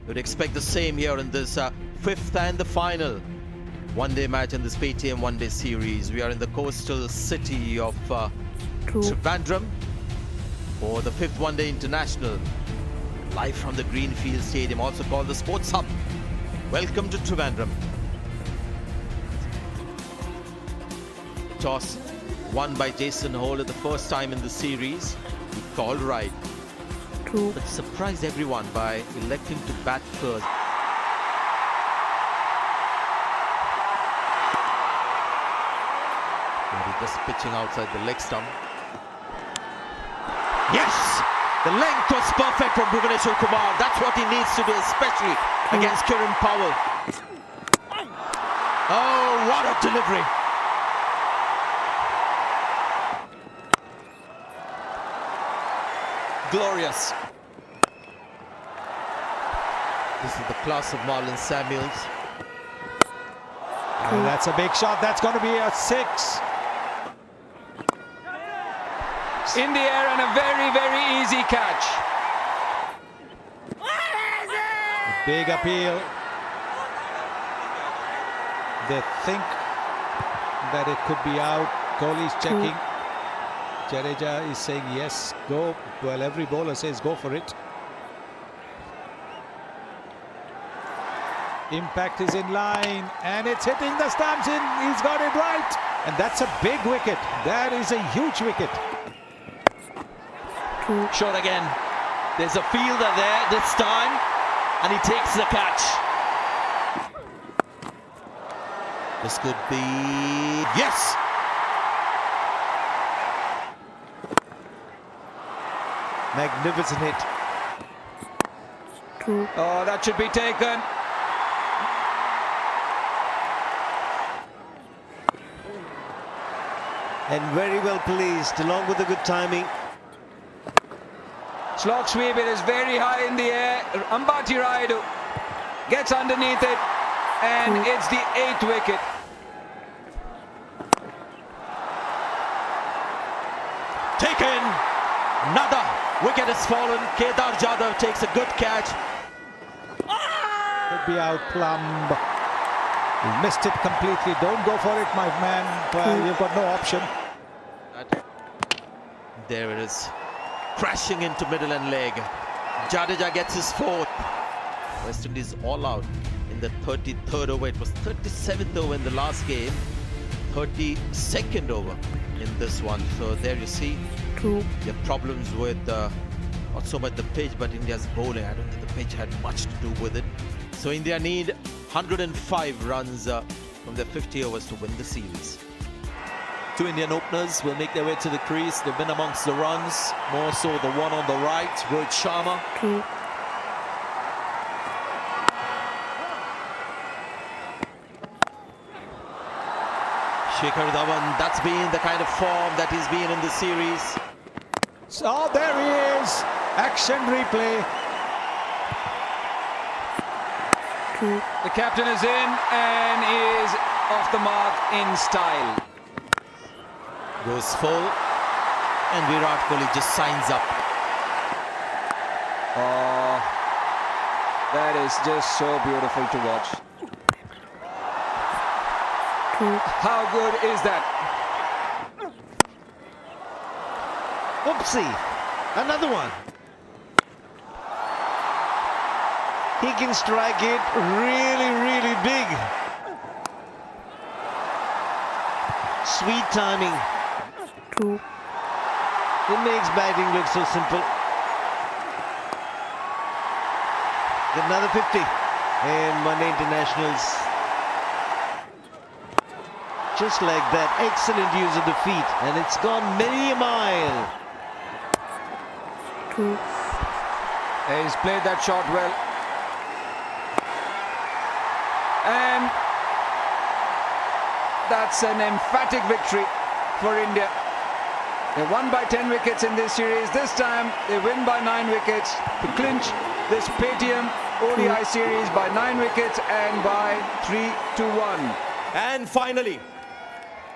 You'd expect the same here in this fifth and the final one-day match in this Paytm one-day series. We are in the coastal city of Trivandrum for the fifth one-day international. Live from the Greenfield Stadium, also called the Sports Hub. Welcome to Trivandrum. Toss won by Jason Holder the first time in the series. He called right. True. But surprised everyone by electing to bat first. Maybe just pitching outside the leg stump. Yes! The length was perfect from Bhuvaneshwar Kumar. That's what he needs to do, especially against Kiran Powell. Oh, what a delivery! Glorious. This is the class of Marlon Samuels. And that's a big shot. That's going to be a 6. In the air and a very, very easy catch. A big appeal. They think that it could be out. Kohli's checking. Jadeja is saying yes, go. Well, every bowler says go for it. Impact is in line and it's hitting the stumps in. He's got it right. And that's a big wicket. That is a huge wicket. Shot again. There's a fielder there this time and he takes the catch. This could be... Yes! Magnificent hit. Oh, that should be taken. And very well placed, along with the good timing. Slog sweep, it is very high in the air. Ambati Rayudu gets underneath it, and it's the 8th wicket. Taken! Another wicket has fallen. Kedar Jadhav takes a good catch. Could be out plumb. You missed it completely. Don't go for it, my man. Well, you've got no option. There it is. Crashing into middle and leg. Jadeja gets his 4th. West Indies all out in the 33rd over. It was 37th over in the last game. 32nd over in this one. So there you see. True. There are problems with not so much the pitch, but India's bowling. I don't think the pitch had much to do with it. So India need 105 runs from their 50 overs to win the series. Two Indian openers will make their way to the crease. They've been amongst the runs, more so the one on the right, Rohit Sharma. True. Shikhar Dhawan, that's been the kind of form that he's been in the series. So there he is. Action replay. True. The captain is in and he is off the mark in style. Goes full and Virat Kohli just signs up. Oh, that is just so beautiful to watch. True. How good is that? Oopsie, another one. He can strike it really, really big. Sweet timing. True. It makes batting look so simple. Get another 50 in one-day internationals. Just like that, excellent use of the feet, and it's gone many a mile. True. He's played that shot well. And that's an emphatic victory for India. They won by 10 wickets in this series. This time they win by 9 wickets to clinch this Paytm ODI series by 9 wickets and by 3-1. And finally,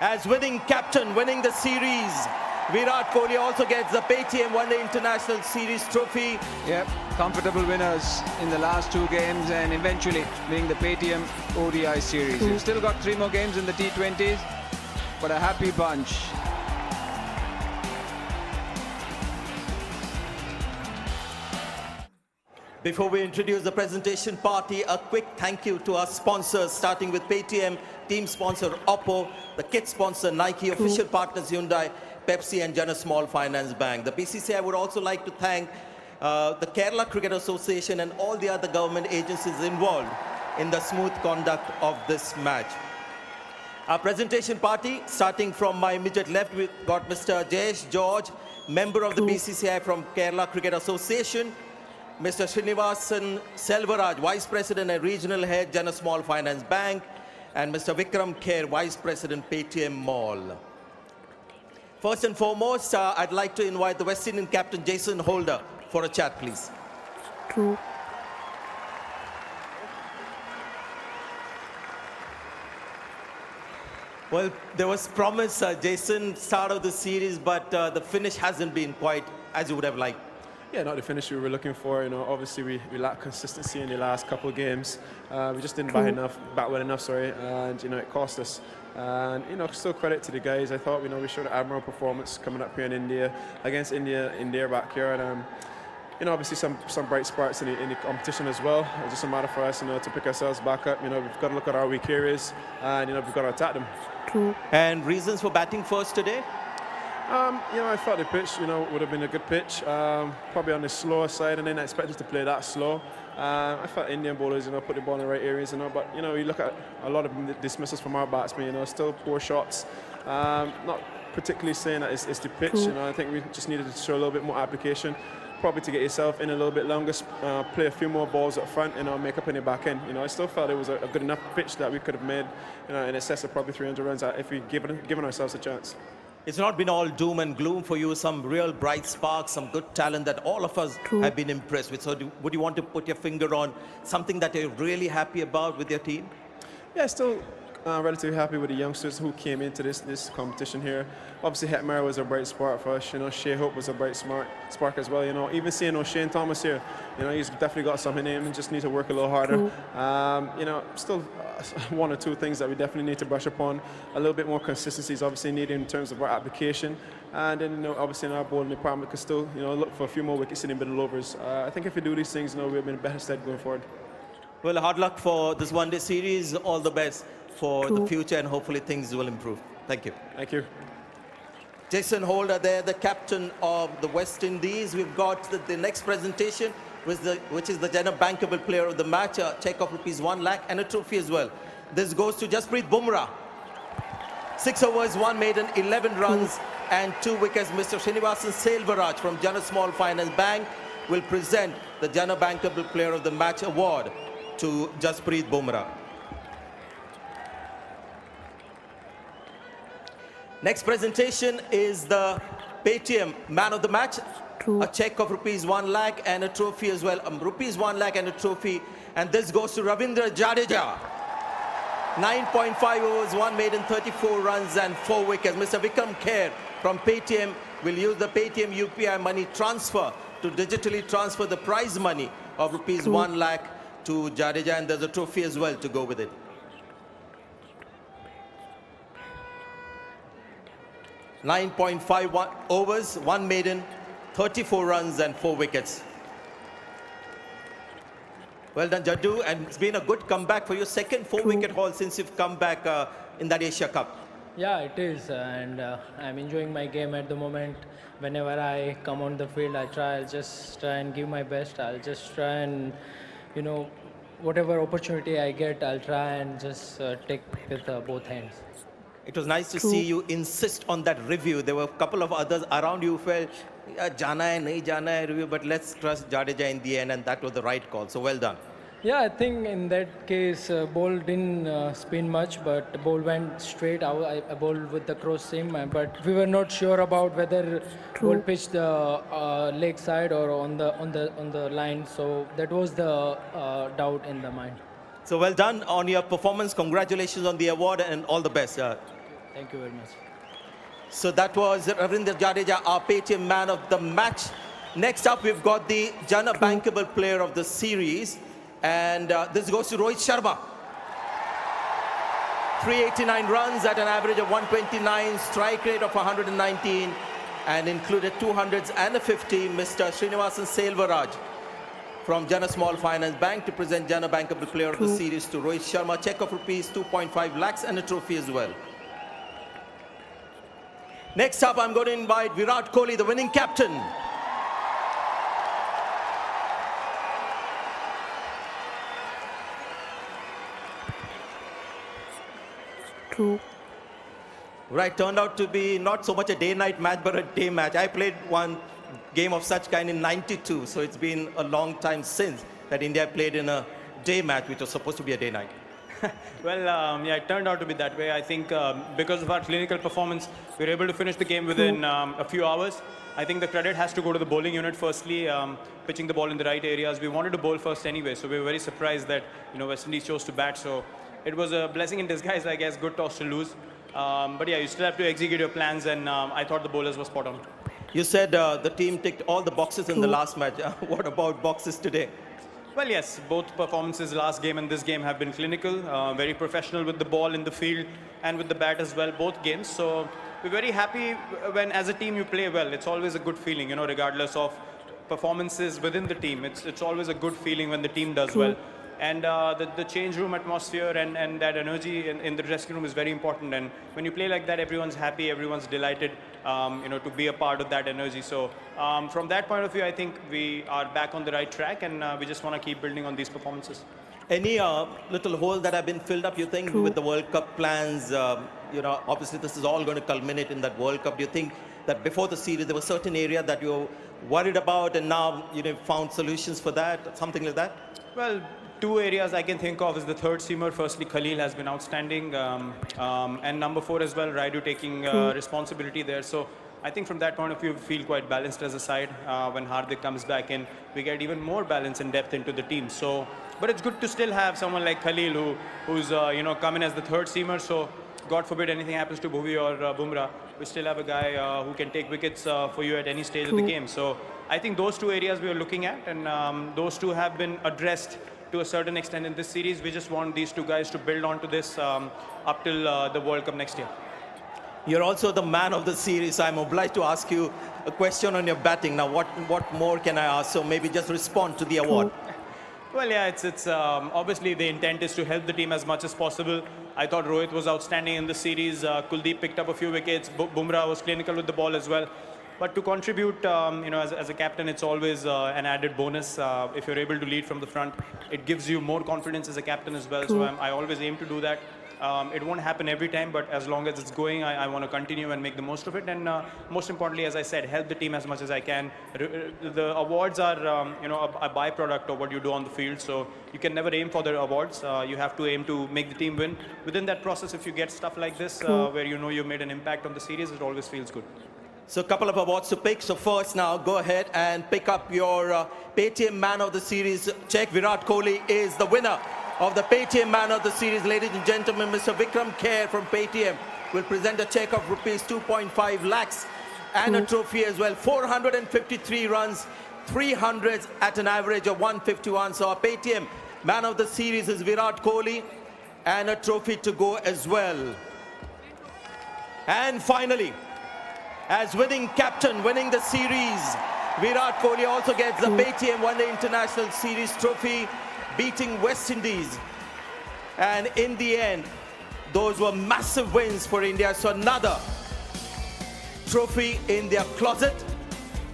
as winning captain, winning the series, Virat Kohli also gets the Paytm One Day International Series trophy. Yep, comfortable winners in the last 2 games and eventually winning the Paytm ODI series. We've still got 3 more games in the T20s, but a happy bunch. Before we introduce the presentation party, a quick thank you to our sponsors, starting with Paytm, team sponsor Oppo, the kit sponsor Nike, official partners Hyundai, Pepsi and Jana Small Finance Bank. The BCCI would also like to thank the Kerala Cricket Association and all the other government agencies involved in the smooth conduct of this match. Our presentation party, starting from my immediate left, we've got Mr. Jayesh George, member of the BCCI from Kerala Cricket Association, Mr. Srinivasan Selvaraj, Vice President and Regional Head, Jana Small Finance Bank, and Mr. Vikram Kher, Vice President, Paytm Mall. First and foremost, I'd like to invite the West Indian captain, Jason Holder, for a chat, please. 2. Well, there was promise, Jason, start of the series, but the finish hasn't been quite as you would have liked. Yeah, not the finish we were looking for. You know, obviously we lacked consistency in the last couple of games. We just didn't bat well enough, and you know it cost us. And you know, still credit to the guys. I thought we showed an admirable performance coming up here in India against India in their backyard. You know, obviously some bright sparks in the competition as well. It's just a matter for us, to pick ourselves back up. You know, we've got to look at our weak areas, and we've got to attack them. 2. And reasons for batting first today? You know, I thought the pitch, would have been a good pitch. Probably on the slower side, and then I expected to play that slow. I thought Indian bowlers, put the ball in the right areas, but you look at a lot of dismissals from our batsmen, still poor shots. Not particularly saying that it's the pitch. I think we just needed to show a little bit more application, probably to get yourself in a little bit longer, play a few more balls up front, and make up in the back end. I still felt it was a good enough pitch that we could have made, in excess of probably 300 runs if we given ourselves a chance. It's not been all doom and gloom for you. Some real bright sparks, some good talent that all of us have been impressed with. So would you want to put your finger on something that you're really happy about with your team? Yeah, still relatively happy with the youngsters who came into this competition here. Obviously, Hetmar was a bright spark for us. Shea Hope was a bright spark as well. Even seeing O'Shane Thomas here, he's definitely got something in him. Just needs to work a little harder. Still one or two things that we definitely need to brush upon. A little bit more consistency is obviously needed in terms of our application, and then obviously in our bowling department could still look for a few more wickets in the middle overs. I think if we do these things, we'll be in a better stead going forward. Well, hard luck for this one-day series. All the best for the future, and hopefully things will improve. Thank you. Thank you. Jason Holder there, the captain of the West Indies. We've got the next presentation, which is the Jana Bankable Player of the Match, a cheque of ₹1 lakh and a trophy as well. This goes to Jasprit Bumrah. 6 overs, 1 maiden, 11 runs and 2 wickets. Mr. Srinivasan Selvaraj from Jana Small Finance Bank will present the Jana Bankable Player of the Match award to Jasprit Bumrah. Next presentation is the Paytm Man of the Match, a cheque of ₹1 lakh and a trophy as well. ₹1 lakh and a trophy, and this goes to Ravindra Jadeja. 9.5 overs, 1 maiden, 34 runs and 4 wickets. Mr. Vikram Kher from Paytm will use the Paytm UPI money transfer to digitally transfer the prize money of ₹1 lakh to Jadeja, and there's a trophy as well to go with it. 9.51 overs, 1 maiden, 34 runs and 4 wickets. Well done, Jaddu, and it's been a good comeback for your second 4-wicket haul since you've come back in that Asia Cup. Yeah, it is, and I'm enjoying my game at the moment. Whenever I come on the field, I'll just try and give my best. I'll just try and, whatever opportunity I get, I'll try and just take with both hands. It was nice to see you insist on that review. There were a couple of others around you who felt, jana hai, nahi jana hai review, but let's trust Jadeja in the end, and that was the right call. So well done. Yeah, I think in that case, ball didn't spin much, but the ball went straight. I bowled with the cross seam, but we were not sure about whether ball pitched the leg side or on the line. So that was the doubt in the mind. So well done on your performance. Congratulations on the award and all the best. Thank you very much. So that was Ravindra Jadeja, our Paytm man of the match. Next up, we've got the Jana Bankable player of the series. And this goes to Rohit Sharma. 389 runs at an average of 129, strike rate of 119, and included 200s and a 50. Mr. Srinivasan Selvaraj from Jana Small Finance Bank to present Jana Bankable player of the series to Rohit Sharma. Check of rupees 2.5 lakhs and a trophy as well. Next up, I'm going to invite Virat Kohli, the winning captain. True. Right, turned out to be not so much a day-night match, but a day match. I played one game of such kind in '92, so it's been a long time since that India played in a day match, which was supposed to be a day-night. Well, yeah, it turned out to be that way. I think because of our clinical performance, we were able to finish the game within a few hours. I think the credit has to go to the bowling unit firstly, pitching the ball in the right areas. We wanted to bowl first anyway, so we were very surprised that West Indies chose to bat. So it was a blessing in disguise, I guess. Good toss to lose. But yeah, you still have to execute your plans, and I thought the bowlers were spot on. You said the team ticked all the boxes in the last match. What about boxes today? Well, yes, both performances, last game and this game, have been clinical, very professional with the ball in the field and with the bat as well, both games. So we're very happy when, as a team, you play well. It's always a good feeling, regardless of performances within the team. It's always a good feeling when the team does well. And the change room atmosphere and that energy in the dressing room is very important. And when you play like that, everyone's happy, everyone's delighted, to be a part of that energy. So from that point of view, I think we are back on the right track, and we just want to keep building on these performances. Any little holes that have been filled up, you think, with the World Cup plans? Obviously this is all going to culminate in that World Cup. Do you think that before the series there was certain area that you were worried about, and now found solutions for that, something like that? Well, two areas I can think of is the third seamer. Firstly, Khalil has been outstanding, and number 4 as well, Raidu taking responsibility there. So I think from that point of view, we feel quite balanced as a side. When Hardik comes back in, we get even more balance and depth into the team. So, but it's good to still have someone like Khalil who's come in as the third seamer. So God forbid anything happens to Bhuvi or Bumrah, we still have a guy who can take wickets for you at any stage of the game. So I think those two areas we are looking at, and those two have been addressed to a certain extent in this series. We just want these two guys to build onto this up till the World Cup next year. You're also the man of the series, so I'm obliged to ask you a question on your batting. Now, what more can I ask? So maybe just respond to the award. Well, yeah, it's obviously the intent is to help the team as much as possible. I thought Rohit was outstanding in the series. Kuldeep picked up a few wickets. Bumrah was clinical with the ball as well. But to contribute, as a captain, it's always an added bonus. If you're able to lead from the front, it gives you more confidence as a captain as well. So I always aim to do that. It won't happen every time, but as long as it's going, I want to continue and make the most of it. And most importantly, as I said, help the team as much as I can. The awards are, a byproduct of what you do on the field. So you can never aim for the awards. You have to aim to make the team win. Within that process, if you get stuff like this, where you've made an impact on the series, it always feels good. So a couple of awards to pick. So first now, go ahead and pick up your Paytm Man of the Series check. Virat Kohli is the winner of the Paytm Man of the Series. Ladies and gentlemen, Mr. Vikram Kher from Paytm will present a check of rupees 2.5 lakhs and a trophy as well. 453 runs, 300s at an average of 151. So our Paytm Man of the Series is Virat Kohli, and a trophy to go as well. And finally, as winning captain, winning the series, Virat Kohli also gets the Paytm One Day International Series trophy, beating West Indies. And in the end, those were massive wins for India. So another trophy in their closet,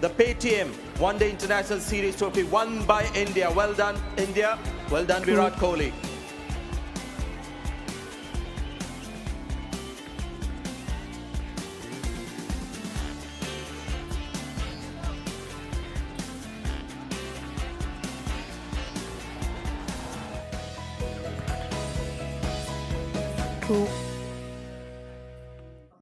the Paytm One Day International Series trophy won by India. Well done, India. Well done, Virat Kohli. True.